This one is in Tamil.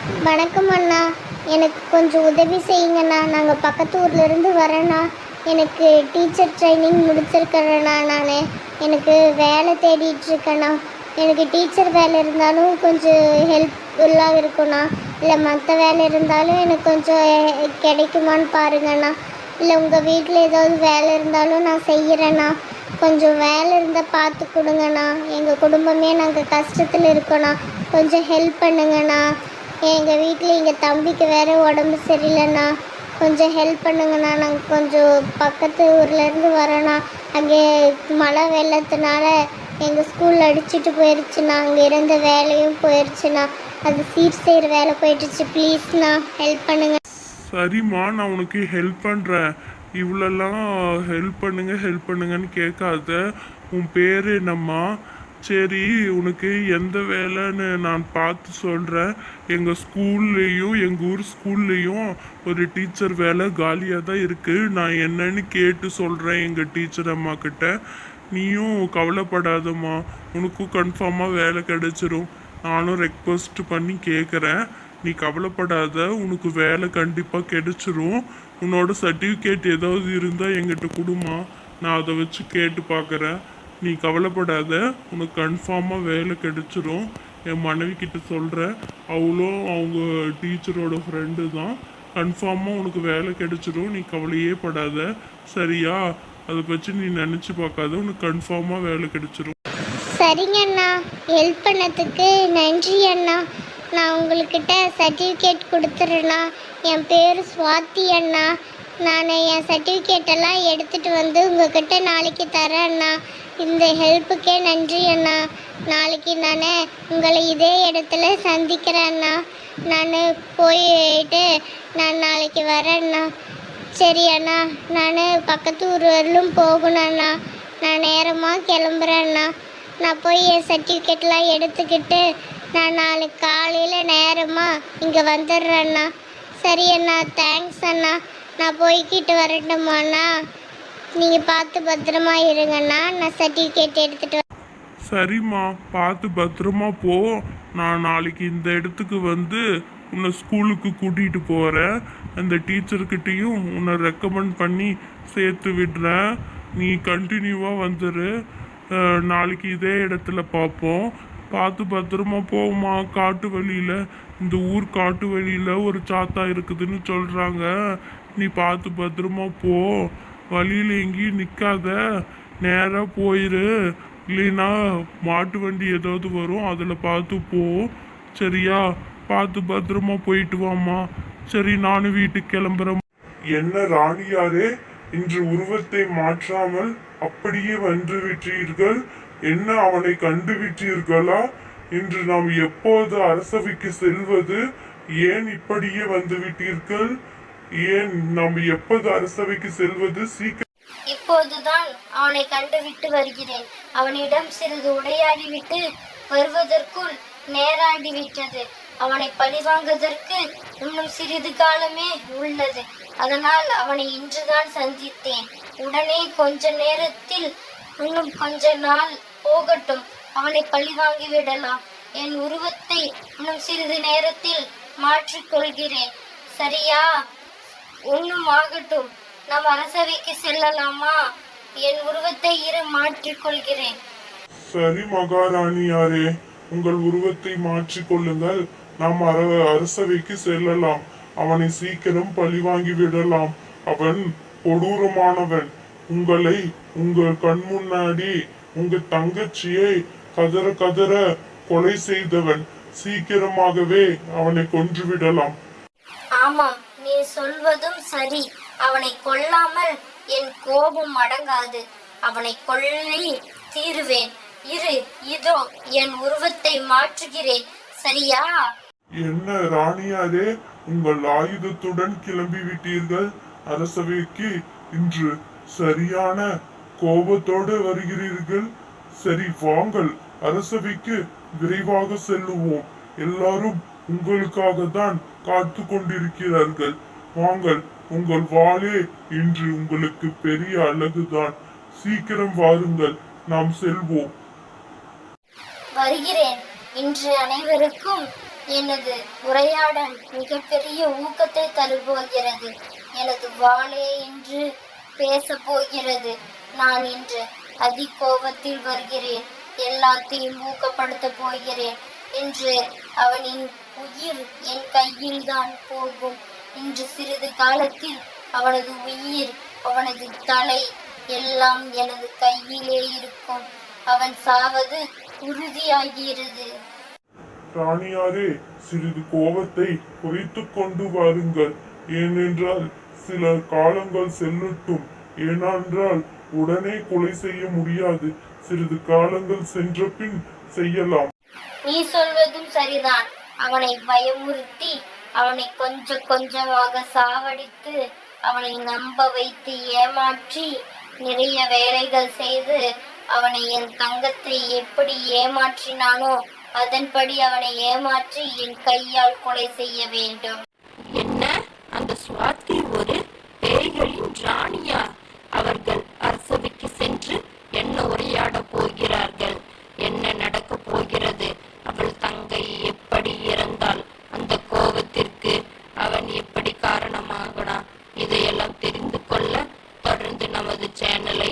வணக்கம் அண்ணா. எனக்கு கொஞ்சம் உதவி செய்யுங்கண்ணா. நாங்கள் பக்கத்து ஊர்லேருந்து வரேண்ணா. எனக்கு டீச்சர் ட்ரைனிங் முடிச்சிருக்கிறேண்ணா. நான் எனக்கு வேலை தேடிட்டுருக்கேண்ணா. எனக்கு டீச்சர் வேலை இருந்தாலும் கொஞ்சம் ஹெல்ப்ஃபுல்லாக இருக்குண்ணா. இல்லை மற்ற வேலை இருந்தாலும் எனக்கு கொஞ்சம் கிடைக்குமான்னு பாருங்கண்ணா. இல்லை உங்கள் வீட்டில் ஏதாவது வேலை இருந்தாலும் நான் செய்கிறேண்ணா. கொஞ்சம் வேலை இருந்தால் பார்த்து கொடுங்கண்ணா. எங்கள் குடும்பமே நாங்கள் கஷ்டத்தில் இருக்கோண்ணா. கொஞ்சம் ஹெல்ப் பண்ணுங்கண்ணா. எங்கள் வீட்டில் எங்கள் தம்பிக்கு வேறு உடம்பு சரியில்லைண்ணா. கொஞ்சம் ஹெல்ப் பண்ணுங்கண்ணா. நாங்கள் கொஞ்சம் பக்கத்து ஊர்லேருந்து வரோண்ணா. அங்கே மழை வெள்ளத்தினால எங்கள் ஸ்கூலில் அடிச்சுட்டு போயிடுச்சுண்ணா. அங்கே இருந்த வேலையும் போயிடுச்சுண்ணா. அது சீட் செய்கிற வேலை போயிடுச்சு. ப்ளீஸ்ண்ணா ஹெல்ப் பண்ணுங்க. சரிம்மா, நான் உனக்கு ஹெல்ப் பண்ணுறேன். இவ்வளோலாம் ஹெல்ப் பண்ணுங்கன்னு கேட்காத. உன் பேர் என்னம்மா? சரி, உனக்கு எந்த வேலைன்னு நான் பார்த்து சொல்கிறேன். எங்கள் ஸ்கூல்லேயும் எங்கள் ஊர் ஸ்கூல்லேயும் ஒரு டீச்சர் வேலை காலியாக தான் இருக்குது. நான் என்னன்னு கேட்டு சொல்கிறேன் எங்கள் டீச்சர் அம்மா கிட்ட. நீயும் கவலைப்படாதம்மா, உனக்கும் கன்ஃபார்மாக வேலை கிடைச்சிரும். நானும் ரெக்வஸ்ட் பண்ணி கேட்குறேன். நீ கவலைப்படாத, உனக்கு வேலை கண்டிப்பாக கிடைச்சிரும். உன்னோட சர்டிஃபிகேட் ஏதாவது இருந்தால் எங்கிட்ட கொடுமா, நான் அதை வச்சு கேட்டு பார்க்குறேன். நீ கவலைப்படாத, உனக்கு கன்ஃபார்மாக வேலை கிடைச்சிரும். என் மனைவி கிட்ட சொல்கிறேன். அவளும் அவங்க டீச்சரோட ஃப்ரெண்டு தான். கன்ஃபார்மாக உனக்கு வேலை கிடைச்சிரும். நீ கவலையே படாத, சரியா? அதை பற்றி நீ நினச்சி பார்க்காத, உனக்கு கன்ஃபார்மாக வேலை கிடைச்சிரும். சரிங்க அண்ணா, ஹெல்ப் பண்ணதுக்கு நன்றி அண்ணா. நான் உங்கள்கிட்ட சர்டிஃபிகேட் கொடுத்துட்றேண்ணா. என் பேர் சுவாதி அண்ணா. நான் என் சர்டிஃபிகேட்டெல்லாம் எடுத்துகிட்டு வந்து உங்கள்கிட்ட நாளைக்கு தரேன் அண்ணா. இந்த ஹெல்ப்புக்கே நன்றி அண்ணா. நாளைக்கு நான் உங்களை இதே இடத்துல சந்திக்கிறேன் அண்ணா. நான் போயிட்டு நான் நாளைக்கு வரேண்ணா. சரி அண்ணா, நான் பக்கத்து ஊர் வரலும் போகணும் அண்ணா. நான் நேரமாக கிளம்புறேன் அண்ணா. நான் போய் என் சர்டிஃபிகேட்லாம் எடுத்துக்கிட்டு நான் நாளைக்கு காலையில் நேரமாக இங்கே வந்துடுறேன் அண்ணா. சரி அண்ணா, தேங்க்ஸ் அண்ணா. நான் போய்கிட்டு வரட்டுமா அண்ணா? நீங்கள் பார்த்து பத்திரமா இருங்கண்ணா. நான் சர்டிஃபிகேட் எடுத்துகிட்டு சரிம்மா, பார்த்து பத்திரமா போ. நான் நாளைக்கு இந்த இடத்துக்கு வந்து உன்னை ஸ்கூலுக்கு கூட்டிகிட்டு போகிறேன். அந்த டீச்சர்கிட்டையும் உன்னை ரெக்கமெண்ட் பண்ணி சேர்த்து விடுறேன். நீ கண்டினியூவாக வந்துடு. நாளைக்கு இதே இடத்துல பார்ப்போம். பார்த்து பத்திரமா போமா. காட்டு வழியில், இந்த ஊர் காட்டு வழியில் ஒரு சாத்தா இருக்குதுன்னு சொல்கிறாங்க. நீ பார்த்து பத்திரமா போ. வழியில் எங்கேயும் நிற்காத, நேராக போயிரு. இல்லைன்னா மாட்டு வண்டி ஏதாவது வரும், அதில் பார்த்து போ, சரியா? பார்த்து பத்திரமா போயிட்டு வாம்மா. சரி, நானும் வீட்டுக்கு கிளம்புறேன். என்ன ராணியாரே, இன்று உருவத்தை மாற்றாமல் அப்படியே வந்து விட்டீர்கள்? என்ன, அவனை கண்டு விட்டீர்களா? இன்று நாம் எப்போது அரசவைக்கு செல்வது? ஏன் இப்படியே வந்து விட்டீர்கள்? ஏன் நாம் எப்போது அரசவைக்கு செல்வது? சீக்கிரம். இப்போதுதான் அவனை கண்டுவிட்டு வருகிறேன். அவனிடம் சிறிது உரையாடிவிட்டு வருவதற்குள் நேராடிவிட்டது. அவனை பழிவாங்குவதற்கு இன்னும் சிறிது காலமே உள்ளது. அதனால் அவனை இன்றுதான் சந்தித்தேன். உடனே கொஞ்ச நேரத்தில், இன்னும் கொஞ்ச நாள் போகட்டும், அவனை பழிவாங்கி விடலாம். என் உருவத்தை இன்னும் சிறிது நேரத்தில் மாற்றிக்கொள்கிறேன், சரியா? ஒன்றும் ஆகட்டும், நாம் அரசவைக்கு செல்லலாமா? என் உருவத்தை மாற்றிக்கொள்கிறேன். சரி மகாராணியாரே, உங்கள் உருவத்தை மாற்றிக்கொள்ளுங்கள். நாம் அரசவைக்கு செல்லலாம். அவனை சீக்கிரம் பழிவாங்கி விடலாம். அவன் கொடூரமானவன். உங்களை உங்கள் கண் முன்னாடி உங்க தங்கச்சியை கதற கதற கொலை செய்தவன். சீக்கிரமாகவே அவனை கொன்று விடலாம். ஆமாம், நீ சொல்வதும் சரி. அவனை கொல்லாமல் என் கோபம் அடங்காது. அவனை கொல்லி தீருவேன். இதோ என் உருவத்தை மாற்றுகிறேன், சரியா? என்ன ராணியாரே, உங்கள் ஆயுதத்துடன் கிளம்பி விட்டீர்கள் அரசவைக்கு? இன்று சரியான கோபத்தோடு வருகிறீர்கள். சரி, வாங்கள், அரசவைக்கு விரைவாக செல்லுவோம். எல்லாரும் உங்களுக்காக தான் காத்து கொண்டிருக்கிறார்கள். வாங்கள், உங்கள் வாளே இன்று உங்களுக்கு பெரிய அழகுதான். சீக்கிரம் வாருங்கள், நாம் செல்வோம். வருகிறேன். இன்று அனைவருக்கும் எனது உரையாடல் மிகப்பெரிய ஊக்கத்தை தரப்போகிறது. எனது வாளே இன்று பேசப் போகிறது. நான் இன்று கோபத்தில் வருகிறேன். எல்லாத்தையும் ஊக்கப்படுத்த போகிறேன். இன்று அவனின் உயிர் என் கையில் தான் போகும். இன்று சிறிது காலத்தில் அவனது உயிர், அவனது தலை எல்லாம் எனது கையிலே இருக்கும். அவன் சாவது உறுதியாகிறது. ராணியாரே, சிறிது கோபத்தை குறைத்து கொண்டு வாருங்கள். ஏனென்றால் சில காலங்கள் செல்லட்டும். ஏனென்றால் உடனே கொலை செய்ய முடியாது. சிறிது காலங்கள் சென்ற பின் செய்யலாம். நீ சொல்வதும் சரிதான். அவனை பயமுறுத்தி, அவனை கொஞ்சம் கொஞ்சமாக சாவடித்து, அவனை நம்ப வைத்து ஏமாற்றி, நிறைய வேலைகள் செய்து, அவனை என் தங்கத்தை எப்படி ஏமாற்றினானோ அதன்படி அவனை ஏமாற்றி என் கையால் கொலை செய்ய வேண்டும். என்ன, அந்த சுவாதி ஒரு பேய்களின் ராணியா? அவர்கள் அரசவைக்கு சென்று என்ன உரையாட போகிறார்கள்? என்ன நடக்க போகிறது? அவள் தங்கை எப்படி இறந்தால்? அந்த கோபத்திற்கு அவன் எப்படி காரணமாகனா? இதையெல்லாம் தெரிந்து கொள்ள தொடர்ந்து நமது சேனலை